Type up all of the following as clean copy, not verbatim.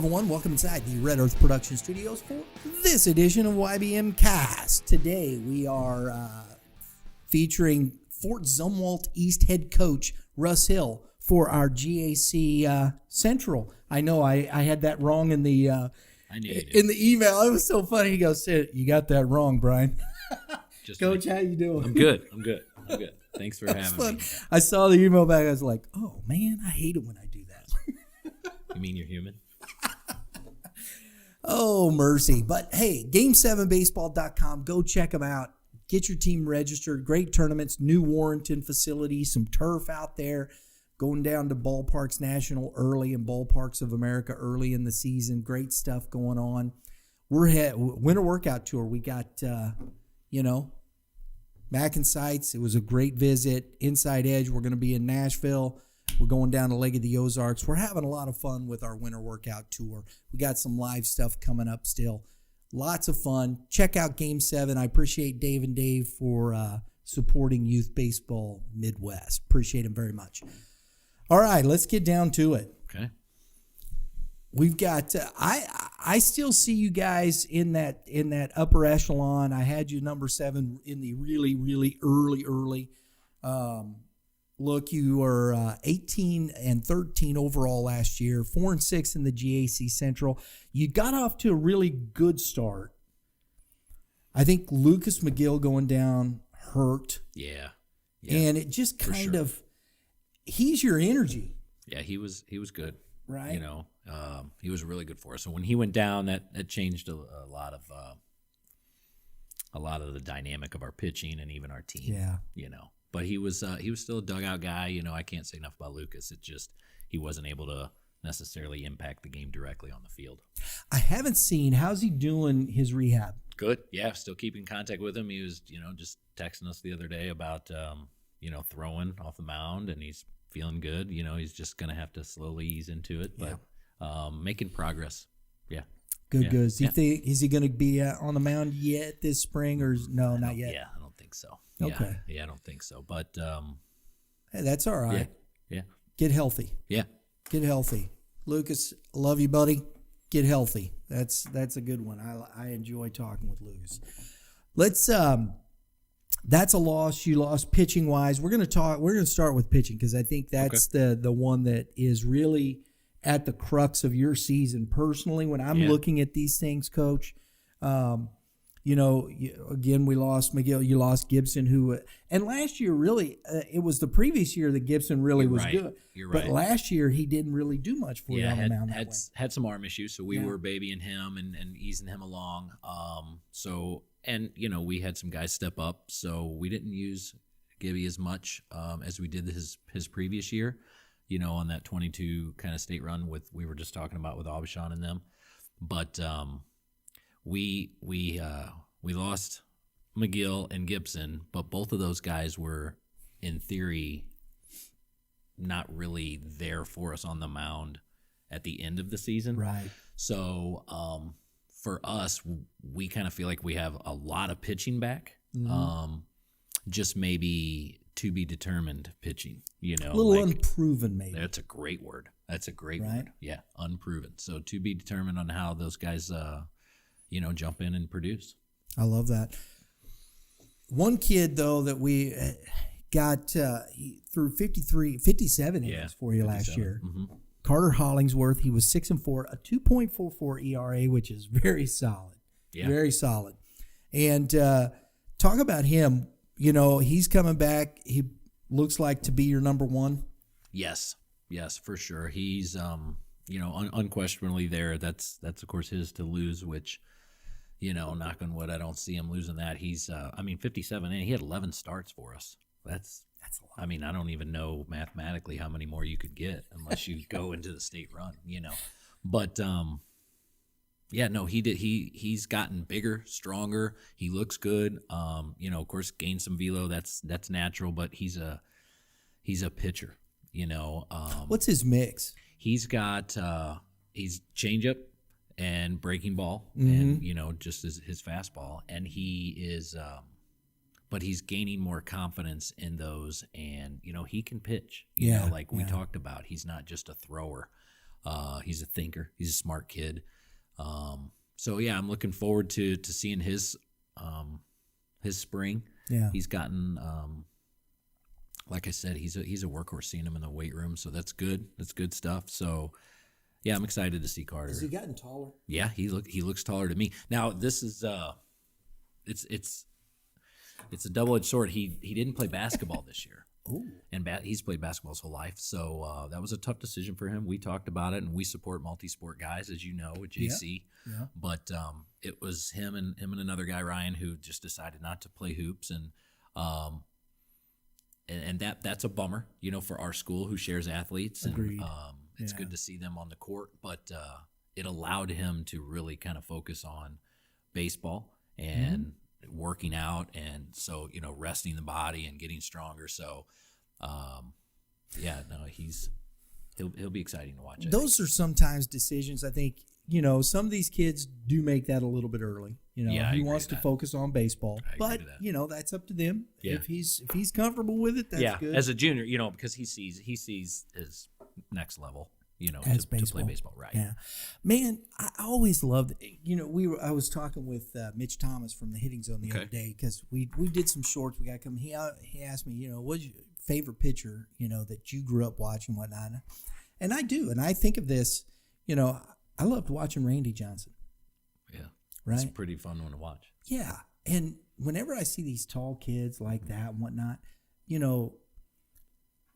everyone. Welcome inside the Red Earth Production Studios for this edition of YBMcast. Today we are featuring Fort Zumwalt East head coach Russ Hill for our G.A.C. Central. I know I had that wrong in the email. It was so funny. He goes, "You got that wrong, Brian." Coach, how you doing? I'm good. Thanks for having me. I saw the email back. I was like, "Oh man, I hate it when I do that." You mean you're human? Oh, mercy. But hey, Game7Baseball.com. Go check them out. Get your team registered. Great tournaments, new Warrenton facility, some turf out there. Going down to Ballparks National early and Ballparks of America early in the season. Great stuff going on. We're winter workout tour. We got, back in sights. It was a great visit. Inside Edge. We're going to be in Nashville. We're going down to Lake of the Ozarks. We're having a lot of fun with our winter workout tour. We got some live stuff coming up still. Lots of fun. Check out Game 7. I appreciate Dave and Dave for supporting Youth Baseball Midwest. Appreciate them very much. All right, let's get down to it. Okay. We've got I still see you guys in that upper echelon. I had you number 7 in the really, really early. Look, you were 18-13 overall last year, 4-6 in the GAC Central. You got off to a really good start. I think Lucas McGill going down hurt. Yeah. And it just kind of, he's your energy. Yeah, he was good. Right. He was really good for us. So when he went down, that changed a lot of the dynamic of our pitching and even our team. Yeah. But he was still a dugout guy. I can't say enough about Lucas. It just he wasn't able to necessarily impact the game directly on the field. I haven't seen, how's he doing his rehab? Good. Yeah, still keeping contact with him. He was, just texting us the other day about throwing off the mound, and he's feeling good. He's just going to have to slowly ease into it, but making progress. Yeah. Good. Is he going to be on the mound yet this spring, or no, not yet? Yeah, I don't think so. Okay. Yeah, I don't think so. But hey, that's all right. Yeah. Get healthy. Yeah. Get healthy. Lucas, love you, buddy. Get healthy. That's a good one. I enjoy talking with Lucas. Let's that's a loss. You lost pitching wise. We're going to start with pitching because I think that's the one that is really at the crux of your season personally. When I'm looking at these things, Coach, again, we lost McGill. You lost Gibson, and last year really, it was the previous year that Gibson really was good. You're right. But last year he didn't really do much for you on the mound. Had some arm issues, so we were babying him and easing him along. We had some guys step up, so we didn't use Gibby as much as we did his previous year. On that 22 kind of state run we were just talking about with Aubuchon and them, but. We lost McGill and Gibson, but both of those guys were, in theory, not really there for us on the mound at the end of the season. Right. So for us, we kind of feel like we have a lot of pitching back, just maybe to be determined pitching. A little unproven, maybe. That's a great word. Word. Yeah, unproven. So to be determined on how those guys jump in and produce. I love that. One kid, though, that we got through 57 innings for you last year, Carter Hollingsworth. He was 6-4, a 2.44 ERA, which is very solid. Yeah. Very solid. And talk about him. He's coming back. He looks like to be your number one. Yes, for sure. He's, unquestionably there. That's of course his to lose, which, knock on wood, I don't see him losing that. He's, 57, and he had 11 starts for us. That's a lot. I don't even know mathematically how many more you could get unless you go into the state run, But, he did. He's gotten bigger, stronger. He looks good. Of course, gained some velo. That's natural, but he's a pitcher, What's his mix? He's got, he's changeup and breaking ball, and just his fastball, and he is, but he's gaining more confidence in those, and he can pitch. Like we talked about, he's not just a thrower. He's a thinker. He's a smart kid. So yeah, I'm looking forward to seeing his spring. Yeah. He's gotten, like I said, he's a workhorse. Seeing him in the weight room, so that's good. That's good stuff. So yeah, I'm excited to see Carter. Has he gotten taller? Yeah, he looks taller to me. Now this is it's a double-edged sword. He didn't play basketball this year. Ooh. And he's played basketball his whole life, so that was a tough decision for him. We talked about it, and we support multi-sport guys, as you know, with G.A.C. Yeah. But it was him and another guy, Ryan, who just decided not to play hoops, and that's a bummer, for our school who shares athletes. Agreed. And it's good to see them on the court, but it allowed him to really kind of focus on baseball and working out, and so resting the body and getting stronger. So he'll be exciting to watch. Those are sometimes decisions. I think some of these kids do make that a little bit early. He wants to focus on baseball, but that's up to them. Yeah. If he's comfortable with it, that's good. As a junior, because he sees his next level. As to play baseball, right? Yeah, man, I always loved. I was talking with Mitch Thomas from the Hitting Zone the other day, because we did some shorts. We got to come. He asked me, what's your favorite pitcher, that you grew up watching, whatnot, and I do, and I think of this. I loved watching Randy Johnson. Yeah, right. It's a pretty fun one to watch. Yeah, and whenever I see these tall kids like that and whatnot,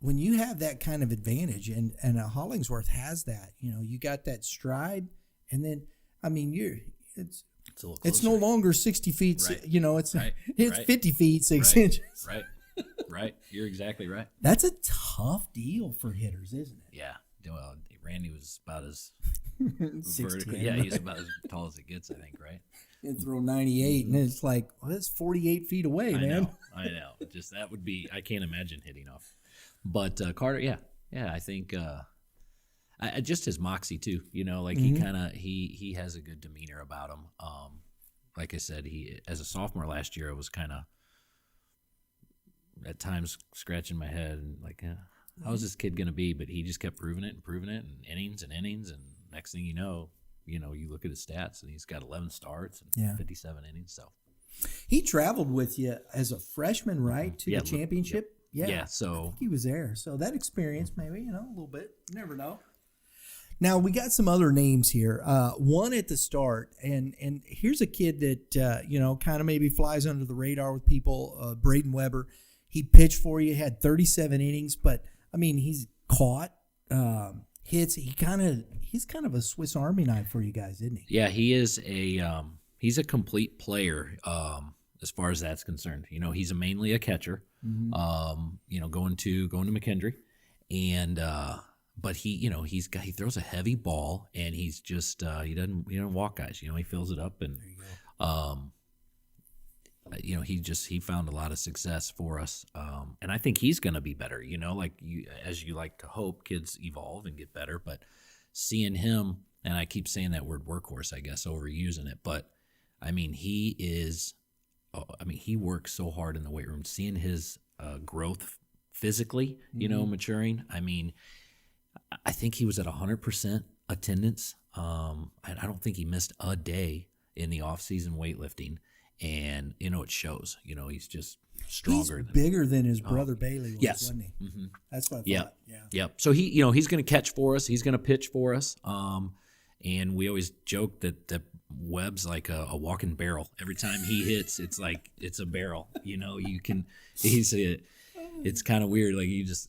when you have that kind of advantage, and Hollingsworth has that, you got that stride, and then it's no longer 60 feet, right. It's right. 50 feet 6 inches. Right. You're exactly right. That's a tough deal for hitters, isn't it? Yeah. Well, Randy was about as 16. Yeah, he's about as tall as it gets, I think, right? And throw 98, and it's like, that's 48 feet away, man. I know. Just that would be, I can't imagine hitting off. But Carter, yeah, I think just his moxie too. He has a good demeanor about him. Like I said, he as a sophomore last year, I was kind of at times scratching my head and like, how's this kid gonna be? But he just kept proving it, and innings, and next thing you know, you look at his stats, and he's got 11 starts and 57 innings. So he traveled with you as a freshman, right, to the championship. Yep. Yeah, so I think he was there. So that experience, maybe, a little bit. You never know. Now, we got some other names here. One at the start, and here's a kid that, kind of maybe flies under the radar with people, Braden Weber. He pitched for you, had 37 innings, but, he's caught hits. He's kind of a Swiss Army knife for you guys, isn't he? Yeah, he is he's a complete player as far as that's concerned. He's mainly a catcher. Mm-hmm. Going to McKendree, and but he throws a heavy ball, and he's just he doesn't walk guys. He fills it up, and he found a lot of success for us, and I think he's going to be better. As you like to hope, kids evolve and get better, but seeing him, and I keep saying that word workhorse, I guess overusing it, but he is. He works so hard in the weight room. Seeing his growth physically, maturing. I think he was at 100% attendance. I don't think he missed a day in the off-season weightlifting, and it shows. He's just stronger. He's bigger than his brother Bailey was, wasn't he? Mm-hmm. That's what I thought. Yep. So he's going to catch for us. He's going to pitch for us. And we always joke that Webb's like a walking barrel. Every time he hits, it's like it's a barrel. It's kind of weird. Like you just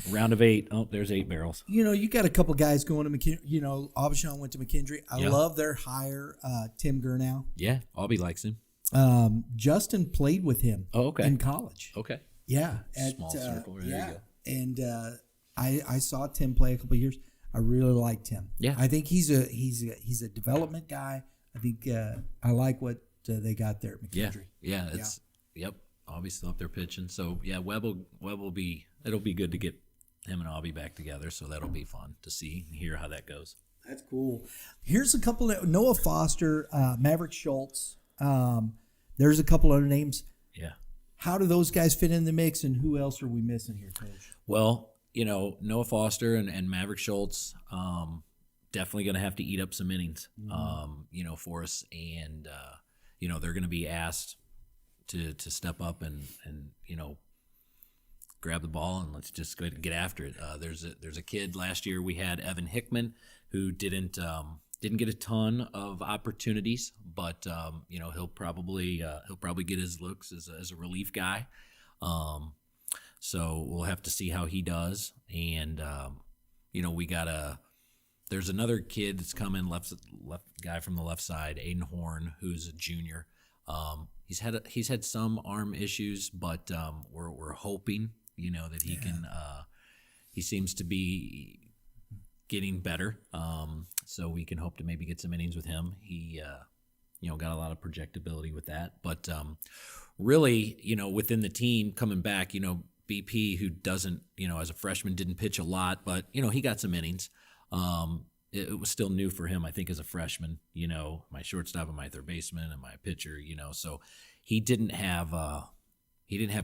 round of 8. Oh, there's 8 barrels. You got a couple guys going to McKendree. Abishon went to McKendree. I love their hire, Tim Gurnow. Yeah, Albie likes him. Justin played with him. Oh, okay. In college. Okay. Yeah. Small circle. There you go. And I saw Tim play a couple of years. I really liked him. Yeah. I think he's a development guy. I think I like what they got there at McKendree. Yeah. Yep. Albie's still up there pitching. So yeah, Webb will be. It'll be good to get him and Albie back together. So that'll be fun to see and hear how that goes. That's cool. Here's a couple of Noah Foster, Maverick Schultz. There's a couple other names. Yeah. How do those guys fit in the mix, and who else are we missing here, Coach? Well, Noah Foster and Maverick Schultz, definitely going to have to eat up some innings, for us. And, they're going to be asked to step up and grab the ball and let's just go ahead and get after it. There's a kid last year we had, Evan Hickman, who didn't get a ton of opportunities, but he'll probably get his looks as a relief guy. So we'll have to see how he does. And there's another kid that's coming, left guy from the left side, Aiden Horn, who's a junior. He's had some arm issues, but we're hoping that he can. He seems to be getting better, so we can hope to maybe get some innings with him. He got a lot of projectability with that, but really, within the team coming back, BP, who doesn't, as a freshman didn't pitch a lot, but he got some innings. It was still new for him, I think, as a freshman. My shortstop and my third baseman and my pitcher. So he didn't have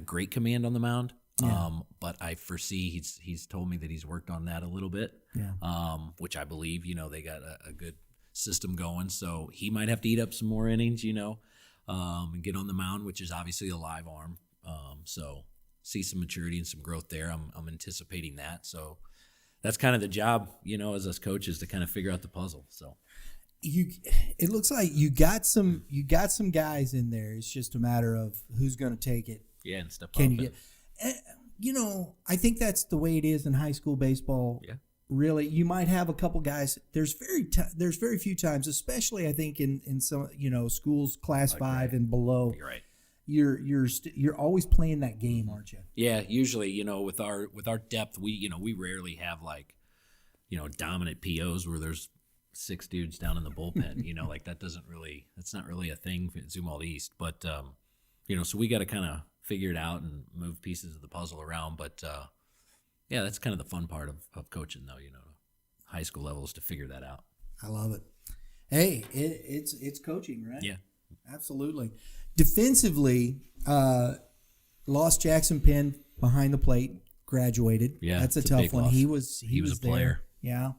great command on the mound. Yeah. But I foresee he's told me that he's worked on that a little bit. Yeah. Which I believe, they got a good system going. So he might have to eat up some more innings, and get on the mound, which is obviously a live arm. So see some maturity and some growth there. I'm anticipating that. So that's kind of the job, as us coaches, to kind of figure out the puzzle. So it looks like you got some guys in there. It's just a matter of who's going to take it. Yeah, and step Can up. You get? I think that's the way it is in high school baseball. Yeah. Really, you might have a couple guys. There's very few times, especially I think in some schools class 5 and below. You're right. You're always playing that game, aren't you? Yeah, usually, with our depth, we rarely have dominant POs where there's 6 dudes down in the bullpen. That's not really a thing at Zumwalt East. But so we got to kind of figure it out and move pieces of the puzzle around. But yeah, that's kind of the fun part of coaching, though. High school level is to figure that out. I love it. Hey, it's coaching, right? Yeah, absolutely. Defensively, lost Jackson Penn behind the plate, graduated. Yeah, that's a tough one. Loss. He was a player. There.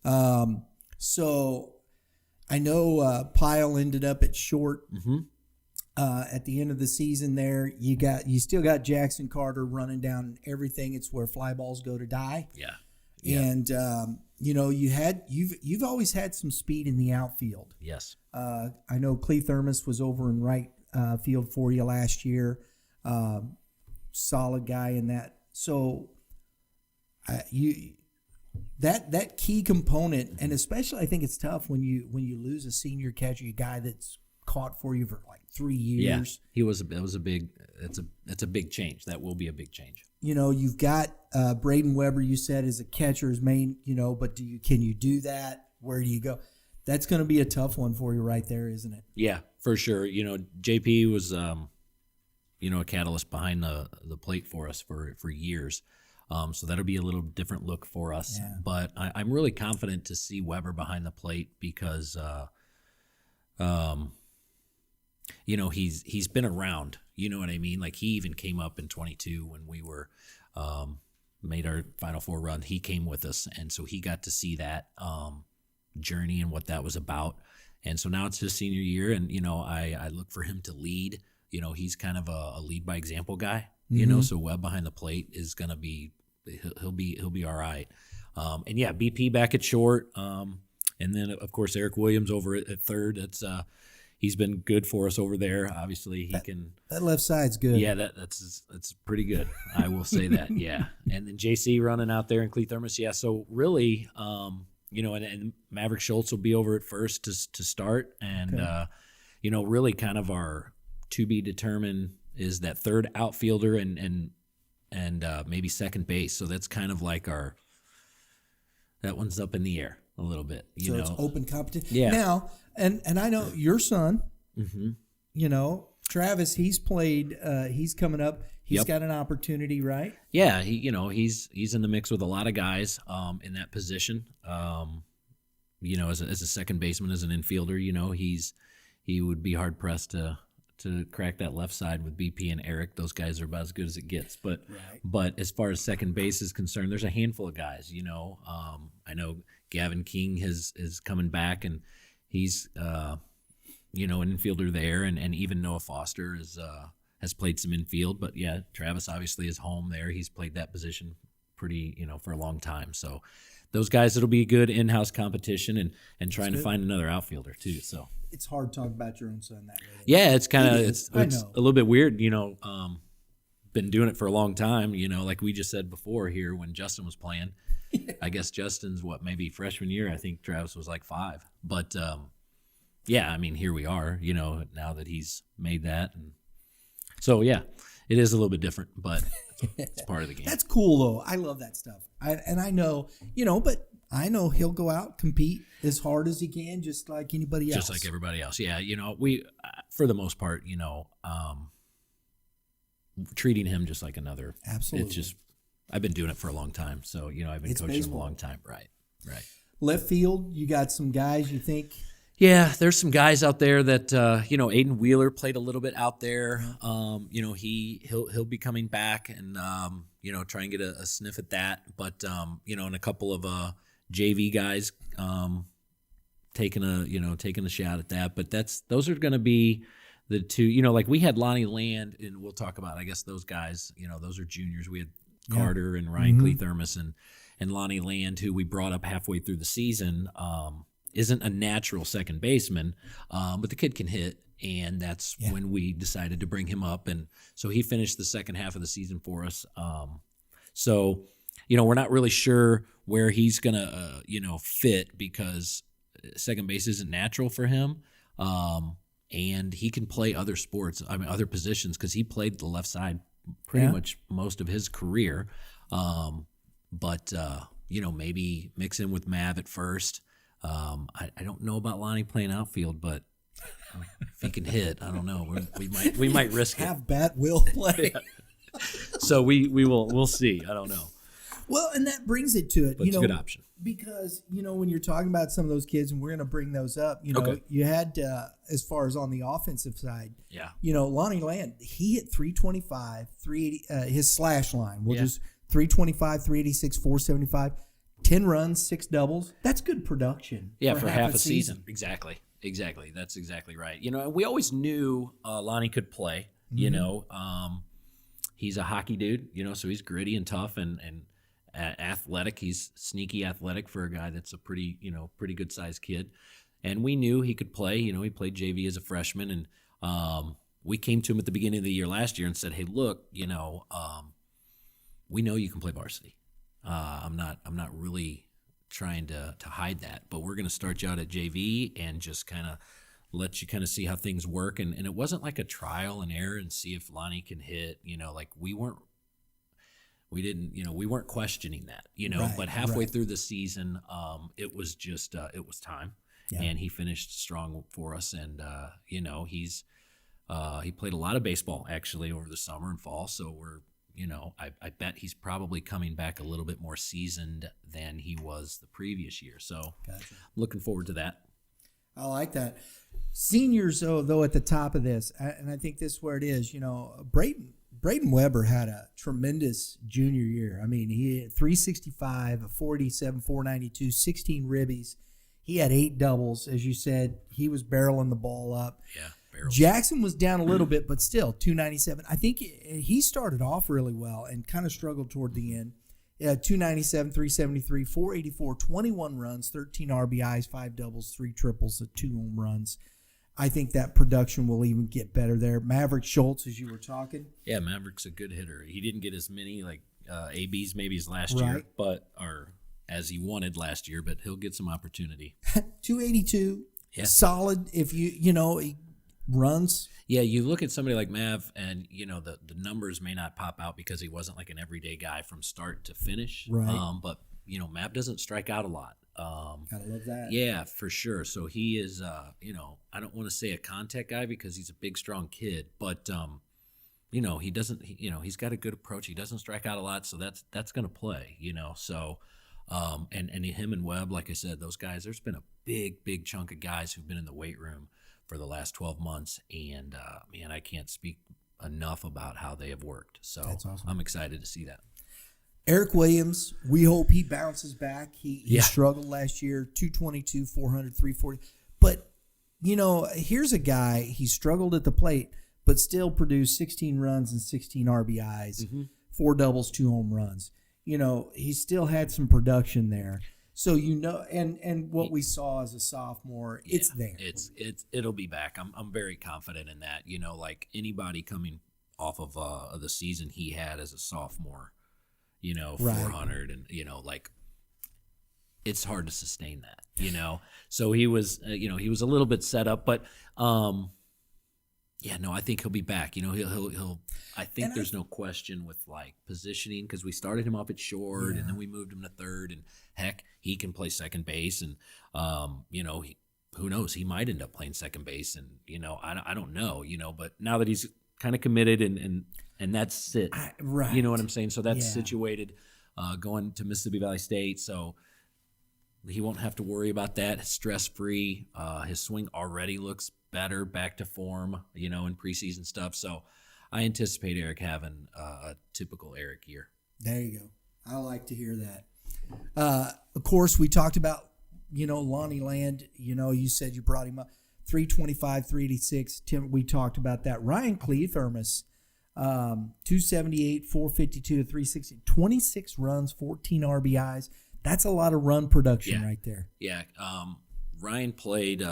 Yeah. So I know Pyle ended up at short at the end of the season. There, you still got Jackson Carter running down everything. It's where fly balls go to die. Yeah. And you've always had some speed in the outfield. Yes. I know Clee Thermos was over in right field for you last year. Solid guy in that. So that key component, and especially I think it's tough when you lose a senior catcher, a guy that's caught for you for like 3 years. Yeah, it's a big change. That will be a big change. You've got Braden Weber, you said, as a catcher's main, but can you do that? Where do you go? That's going to be a tough one for you right there, isn't it? Yeah, for sure. JP was, a catalyst behind the plate for us for years. So that'll be a little different look for us. Yeah. But I'm really confident to see Weber behind the plate because, he's been around. You know what I mean? Like he even came up in 22 when we were made our Final Four run. He came with us, and so he got to see that journey and what that was about. And so now it's his senior year, and I look for him to lead. He's kind of a lead by example guy. So Webb behind the plate is gonna be he'll be all right. And yeah, BP back at short, and then of course Eric Williams over at third. That's he's been good for us over there. Obviously, that left side's good. Yeah, that's pretty good. I will say that. Yeah, and then JC running out there and Clee Thermos. Yeah, so really, and Maverick Schultz will be over at first to start, and okay. Really kind of our to be determined is that third outfielder and maybe second base. So that's kind of like that one's up in the air a little bit. It's open competition. Yeah. Now, and I know your son, Travis, he's played, he's coming up. He's got an opportunity, right? Yeah. He's in the mix with a lot of guys in that position. As a second baseman, as an infielder, he would be hard pressed to to crack that left side with BP and Eric. Those guys are about as good as it gets. But Right. but as far as second base is concerned, there's a handful of guys. I know Gavin King is coming back, and he's an infielder there, and even Noah Foster has played some infield. But yeah, Travis obviously is home there. He's played that position pretty for a long time. So those guys, it'll be good in-house competition and trying to find another outfielder too. So It's hard to talk about your own son that way. yeah, it's kind of it's I a know. little bit weird. Been doing it for a long time. Like we just said before here when Justin was playing. I guess Justin's maybe freshman year. I think Travis was like 5. But yeah, I mean here we are. Now that he's made that, and so yeah, it is a little bit different, but it's part of the game. That's cool though. I love that stuff. I know, but I know he'll go out, compete as hard as he can, just like anybody else. Just like everybody else. Yeah, we for the most part, treating him just like another. Absolutely. It's just I've been doing it for a long time, so I've been It's coaching baseball. him a long time. Right. Left field, you got some guys you think. Yeah, there's some guys out there that Aiden Wheeler played a little bit out there. He'll be coming back and try and get a sniff at that. But and a couple of JV guys taking a shot at that. But those are going to be the two. Like we had Lonnie Land, and we'll talk about I guess those guys. Those are juniors. We had Carter and Ryan Clethermos and Lonnie Land, who we brought up halfway through the season. Isn't a natural second baseman, but the kid can hit, and that's when we decided to bring him up. And so he finished the second half of the season for us. So we're not really sure where he's going to, fit because second base isn't natural for him. And he can play other sports, other positions, because he played the left side pretty much most of his career. But maybe mix in with Mav at first. I don't know about Lonnie playing outfield, but if he can hit, I don't know. We might risk it. Have bat will play. So we'll see. I don't know. Well, and that brings it to it. But it's a good option. Because, when you're talking about some of those kids, and we're going to bring those up, Okay. you had, as far as on the offensive side, Yeah. Lonnie Land, he hit 325, 380, his slash line. We'll Yeah. just 325, 386, 475, 10 runs, 6 doubles. That's good production. Yeah, for half a season. Exactly. That's exactly right. We always knew Lonnie could play. He's a hockey dude, so he's gritty and tough and athletic. He's sneaky athletic for a guy that's a pretty good sized kid. And we knew he could play. He played JV as a freshman, and we came to him at the beginning of the year last year and said, "Hey, look, we know you can play varsity. I'm not really trying to hide that, but we're going to start you out at JV and just kind of let you kind of see how things work." And it wasn't like a trial and error and see if Lonnie can hit. Like we weren't questioning that. Right, but halfway right. through the season, it was just it was time, and he finished strong for us. And he played a lot of baseball actually over the summer and fall, so we're. I bet he's probably coming back a little bit more seasoned than he was the previous year. So Gotcha. Looking forward to that. I like that. Seniors, though, at the top of this, and I think this is where it is, Braden Weber had a tremendous junior year. I mean, he had 365, a 487, 492, 16 ribbies. He had 8 doubles. As you said, he was barreling the ball up. Yeah. Barrels. Jackson was down a little bit, but still 297. I think he started off really well and kind of struggled toward the end. 297, 373, 484, 21 runs, 13 RBIs, 5 doubles, 3 triples, 2 home runs. I think that production will even get better there. Maverick Schultz, as you were talking. Yeah, Maverick's a good hitter. He didn't get as many ABs maybe as last year, or as he wanted last year, but he'll get some opportunity. 282, Yeah. solid if he runs. Yeah, you look at somebody like Mav, and the numbers may not pop out because he wasn't like an everyday guy from start to finish. Right. But Mav doesn't strike out a lot. Gotta love that. Yeah, for sure. So he is, I don't want to say a contact guy because he's a big, strong kid, but he doesn't. He's got a good approach. He doesn't strike out a lot, so that's going to play. So. And him and Webb, like I said, those guys. There's been a big chunk of guys who've been in the weight room for the last 12 months, and man, I can't speak enough about how they have worked. So That's awesome. I'm excited to see that. Eric Williams, we hope he bounces back. He Yeah. struggled last year, 222, 400, 340. But, here's a guy, he struggled at the plate, but still produced 16 runs and 16 RBIs, 4 doubles, 2 home runs. He still had some production there. So, and what we saw as a sophomore, it's there. It'll be back. I'm very confident in that. Like anybody coming off of the season he had as a sophomore, Right. 400, and like it's hard to sustain that. So he was, he was a little bit set up, but I think he'll be back. He'll. I think there's no question with like positioning, because we started him off at short and then we moved him to third, and heck, he can play second base, and who knows, he might end up playing second base, and I don't know, but now that he's kind of committed and that's it, Right. You know what I'm saying? So that's situated, going to Mississippi Valley State, so he won't have to worry about that. Stress free. His swing already looks better, back to form, in preseason stuff. So I anticipate Eric having a typical Eric year. There you go. I like to hear that. Of course, we talked about, Lonnie Land. You said you brought him up. 325, 386. Tim, we talked about that. Ryan Cleathermos, 278, 452, 360. 26 runs, 14 RBIs. That's a lot of run production right there. Yeah. Ryan played.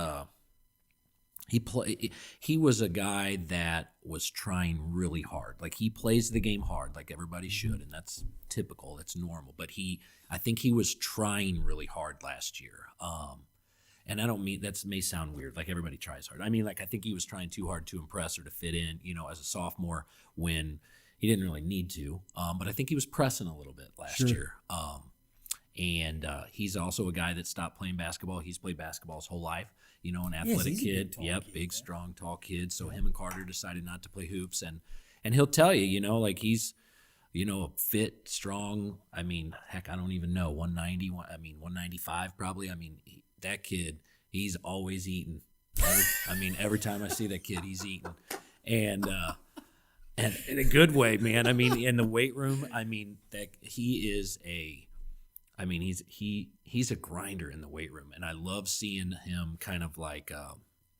He was a guy that was trying really hard. Like, he plays the game hard, like everybody should, and that's typical. That's normal. But I think he was trying really hard last year. And I don't mean, that may sound weird, like everybody tries hard. I mean, like, I think he was trying too hard to impress or to fit in, as a sophomore, when he didn't really need to. But I think he was pressing a little bit last year. And he's also a guy that stopped playing basketball. He's played basketball his whole life. An athletic kid. Big, strong, tall kid. So him and Carter decided not to play hoops. And he'll tell you, like, he's, fit, strong. I mean, heck, I don't even know, 190, 195 probably. I mean, that kid, he's always eating. Every time I see that kid, he's eating. And in a good way, man. I mean, in the weight room, that he is he's a grinder in the weight room, and I love seeing him kind of like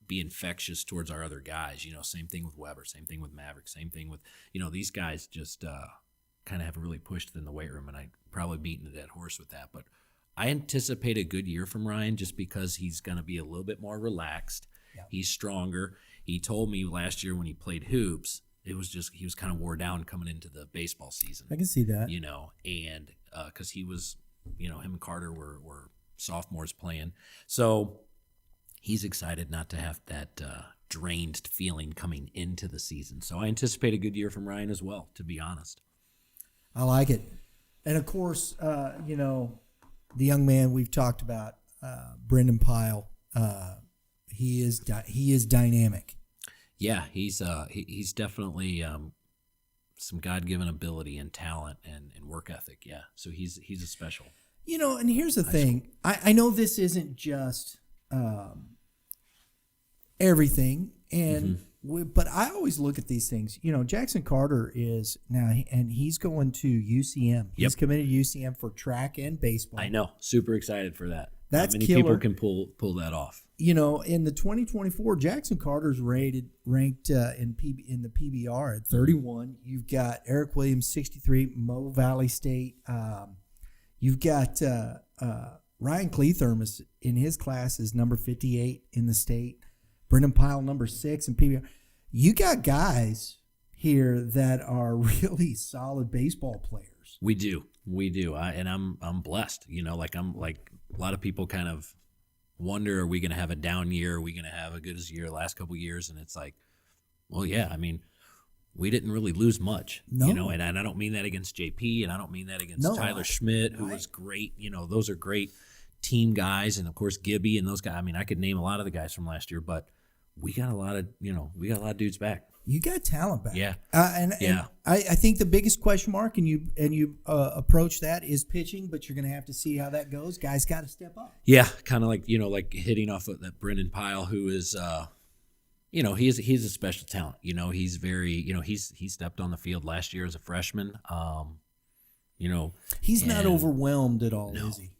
be infectious towards our other guys. Same thing with Weber, same thing with Maverick, same thing with these guys just kind of have really pushed in the weight room, and I probably beaten a dead horse with that. But I anticipate a good year from Ryan, just because he's going to be a little bit more relaxed. Yeah. He's stronger. He told me last year when he played hoops, it was just he was kind of wore down coming into the baseball season. I can see that. And because he was. Him and Carter were sophomores playing. So he's excited not to have that drained feeling coming into the season. So I anticipate a good year from Ryan as well, to be honest. I like it. And, of course, the young man we've talked about, Brendan Pyle, he is dynamic. Yeah, he's definitely some God-given ability and talent and work ethic. Yeah, so he's a special. And here's the thing. I know this isn't just everything, and but I always look at these things. Jackson Carter is now, and he's going to UCM. He's committed to UCM for track and baseball. I know. Super excited for that. That's Not many killer. people can pull that off. In the 2024, Jackson Carter's ranked in the PBR at 31. You've got Eric Williams, 63, Mo Valley State. You've got Ryan Cleathermos in his class is number 58 in the state. Brendan Pyle, number 6 in PBR. You got guys here that are really solid baseball players. We do. I'm blessed. I'm like a lot of people kind of wonder, are we going to have a down year? Are we going to have a good year the last couple of years? And it's like, well, yeah. We didn't really lose much, and I don't mean that against JP, and I don't mean that against Tyler Schmidt, who was great. Those are great team guys, and of course Gibby and those guys. I could name a lot of the guys from last year, but we got a lot of dudes back. You got talent back. Yeah. And I think the biggest question mark, and you approach that, is pitching, but you're going to have to see how that goes. Guys got to step up. Yeah, kind of like, like hitting off of that Brendan Pyle, who is, he's a special talent. He's very, he stepped on the field last year as a freshman. He's not and overwhelmed at all, no, is he?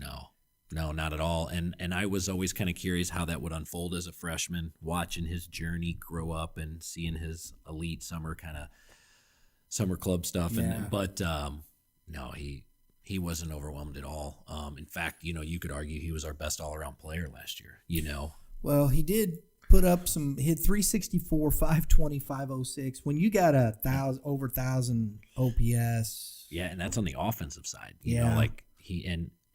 no, not at all. And I was always kind of curious how that would unfold as a freshman, watching his journey grow up and seeing his elite summer club stuff. Yeah. But no, he wasn't overwhelmed at all. In fact, you could argue he was our best all-around player last year. Well, he did put up hit 364, 520, 506. When you got over 1,000 OPS. Yeah, and that's on the offensive side. Yeah.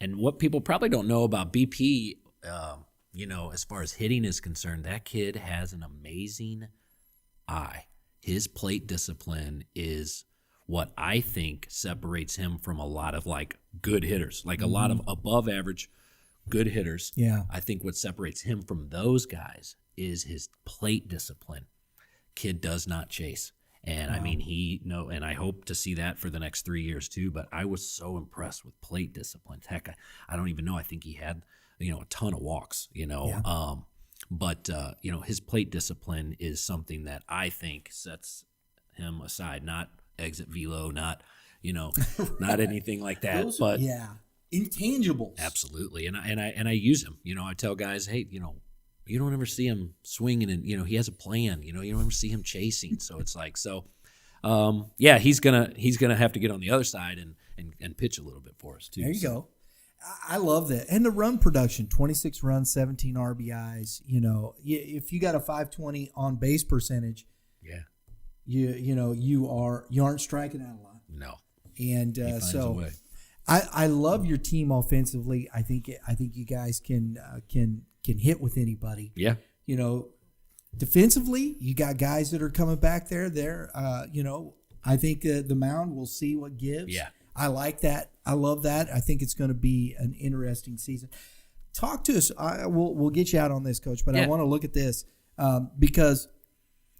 And what people probably don't know about BP, as far as hitting is concerned, that kid has an amazing eye. His plate discipline is what I think separates him from a lot of good hitters, a lot of above average good hitters. Yeah. I think what separates him from those guys is his plate discipline. Kid does not chase. And I mean, and I hope to see that for the next 3 years too, but I was so impressed with plate discipline. Heck, I don't even know. I think he had, a ton of walks, Yeah. But his plate discipline is something that I think sets him aside, not exit velo, not, not anything like that. But yeah, intangibles. Absolutely. And I use him, I tell guys, hey, you don't ever see him swinging and, he has a plan, you don't ever see him chasing. So it's he's going to have to get on the other side and pitch a little bit for us too. There you go. I love that. And the run production, 26 runs, 17 RBIs, if you got a 520 on base percentage, yeah, you aren't striking out a lot. No. And He finds a so way. I love your team offensively. I think you guys can hit with anybody. Yeah. Defensively, you got guys that are coming back there. I think the mound will see what gives. Yeah. I like that. I love that. I think it's going to be an interesting season. Talk to us. We'll get you out on this, Coach, but Yeah. I want to look at this because,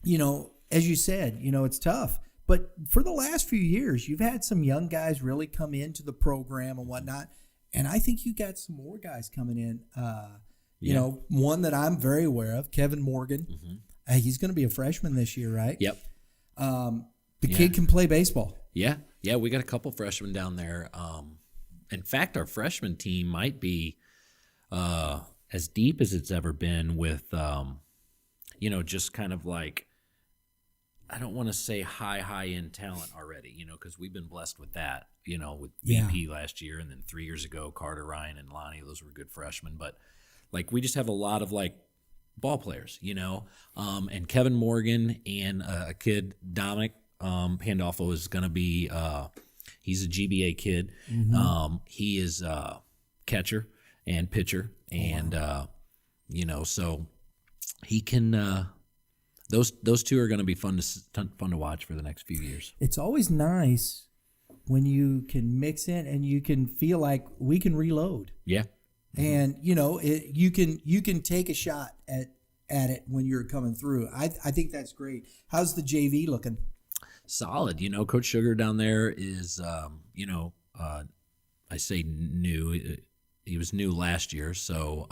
as you said, it's tough. But for the last few years, you've had some young guys really come into the program and whatnot, and I think you got some more guys coming in. One that I'm very aware of, Kevin Morgan. Mm-hmm. He's going to be a freshman this year, right? Yep. The kid can play baseball. Yeah. Yeah. We got a couple freshmen down there. In fact, our freshman team might be as deep as it's ever been with, just kind of I don't want to say high end talent already, because we've been blessed with that, with BP last year. And then 3 years ago, Carter, Ryan, and Lonnie, those were good freshmen. But we just have a lot of ball players, and Kevin Morgan and a kid, Dominic Pandolfo, is going to be, he's a GBA kid. Mm-hmm. He is catcher and pitcher. And, so he can, those two are going to be fun to watch for the next few years. It's always nice when you can mix in and you can feel like we can reload. Yeah. And you can take a shot at it when you're coming through. I think that's great. How's the JV looking? Solid. Coach Sugar down there is I say new. He was new last year, so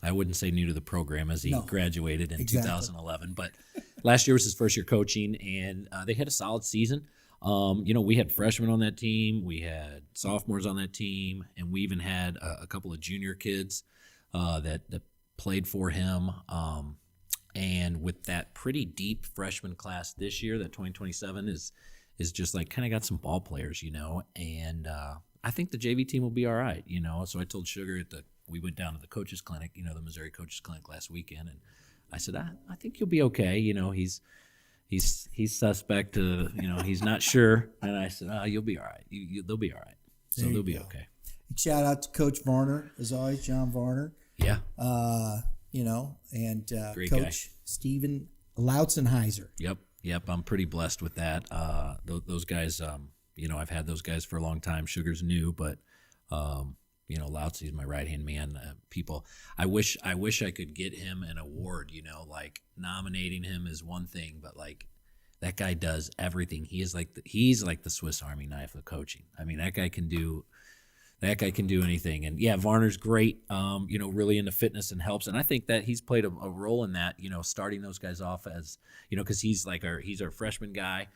I wouldn't say new to the program as he graduated in 2011. But last year was his first year coaching, and they had a solid season. We had freshmen on that team, we had sophomores on that team, and we even had a couple of junior kids that played for him. And with that pretty deep freshman class this year, that 2027 is just kind of got some ball players, and I think the JV team will be all right, So I told Sugar we went down to the coaches clinic, the Missouri coaches clinic last weekend, and I said, I think you'll be okay. He's suspect to, he's not sure. And I said, you'll be all right. They'll be all right. So they'll be okay. Shout out to Coach Varner, as always, John Varner. Yeah. And Great Coach guy. Steven Lautzenheiser. Yep. I'm pretty blessed with that. Those guys, I've had those guys for a long time. Sugar's new, but, Lautzy's my right-hand man. I wish I could get him an award, nominating him is one thing, but that guy does everything. He's like the Swiss Army knife of coaching. I mean, that guy can do that guy can do anything. And yeah, Varner's great, really into fitness and helps. And I think that he's played a role in that, starting those guys off as, because he's our freshman guy.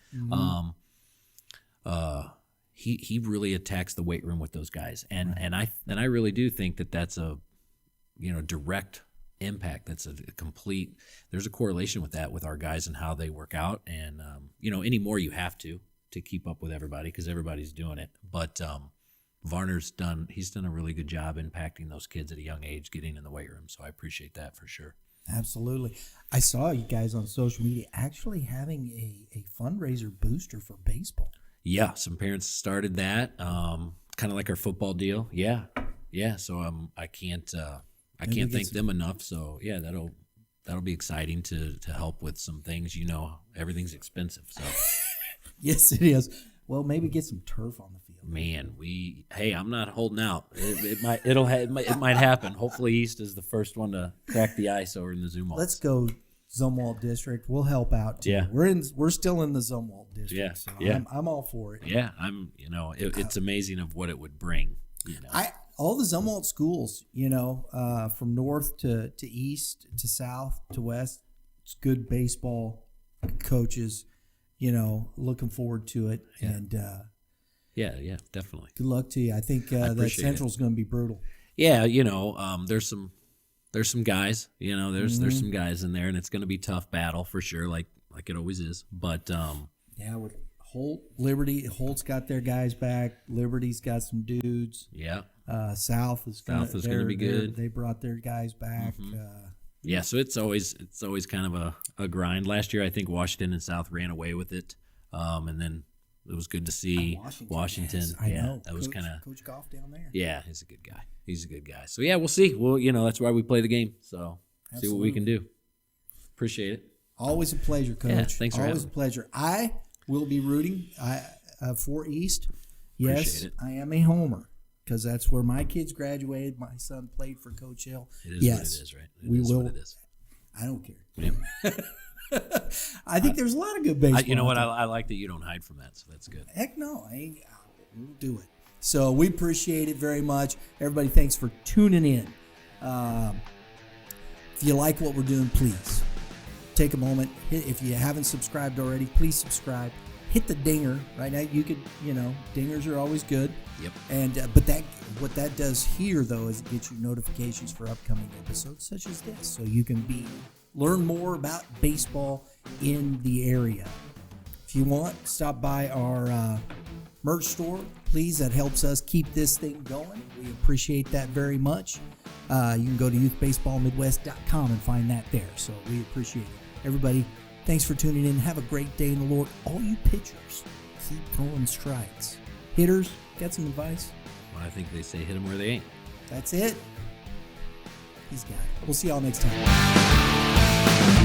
He really attacks the weight room with those guys. And I really do think that that's a, direct impact. That's a complete, there's a correlation with that with our guys and how they work out. And, anymore you have to keep up with everybody because everybody's doing it. But Varner's done a really good job impacting those kids at a young age, getting in the weight room. So I appreciate that for sure. Absolutely. I saw you guys on social media actually having a fundraiser booster for baseball. Yeah, some parents started that, kind of like our football deal. Yeah. So I can't thank them enough. So yeah, that'll be exciting to help with some things. Everything's expensive. So yes, it is. Well, maybe get some turf on the field. Man, I'm not holding out. It might happen. Hopefully, East is the first one to crack the ice over in the Zumwalt. Let's go Zumwalt District. We'll help out too. Yeah, we're still in the Zumwalt District. Yeah, so yeah. I'm all for it. Yeah, it's amazing of what it would bring. All the Zumwalt schools, from north to east to south to west, it's good baseball coaches. Looking forward to it. Yeah. And yeah, definitely. good luck to you. I think that Central's going to be brutal. Yeah, there's some guys, there's some guys in there, and it's going to be a tough battle for sure, like it always is. But with Holt, Liberty, Holt's got their guys back. Liberty's got some dudes. Yeah. South is going to be good. They brought their guys back. Yeah, so it's always kind of a grind. Last year, I think Washington and South ran away with it, and then it was good to see Washington. Yes, I know. That was kind of Coach Goff down there. Yeah, he's a good guy. So yeah, we'll see. Well, that's why we play the game. So see what we can do. Appreciate it. Always a pleasure, Coach. Yeah, thanks for having me. Always a pleasure. I will be rooting for East. Yes, I am a homer. Because that's where my kids graduated. My son played for Coach Hill. It is what it is, right? It is what it is. I don't care. Yeah. I think there's a lot of good baseball. You know what? I like that you don't hide from that, so that's good. Heck no. We'll do it. So we appreciate it very much. Everybody, thanks for tuning in. If you like what we're doing, please take a moment. If you haven't subscribed already, please subscribe. Hit the dinger right now. You could, dingers are always good. Yep. And but what that does here though is it gets you notifications for upcoming episodes such as this, so you can learn more about baseball in the area. If you want, stop by our merch store, please. That helps us keep this thing going. We appreciate that very much. You can go to youthbaseballmidwest.com and find that there. So we appreciate it, everybody. Thanks for tuning in. Have a great day in the Lord. All you pitchers, keep throwing strikes. Hitters, got some advice? Well, I think they say hit them where they ain't. That's it. He's got it. We'll see y'all next time.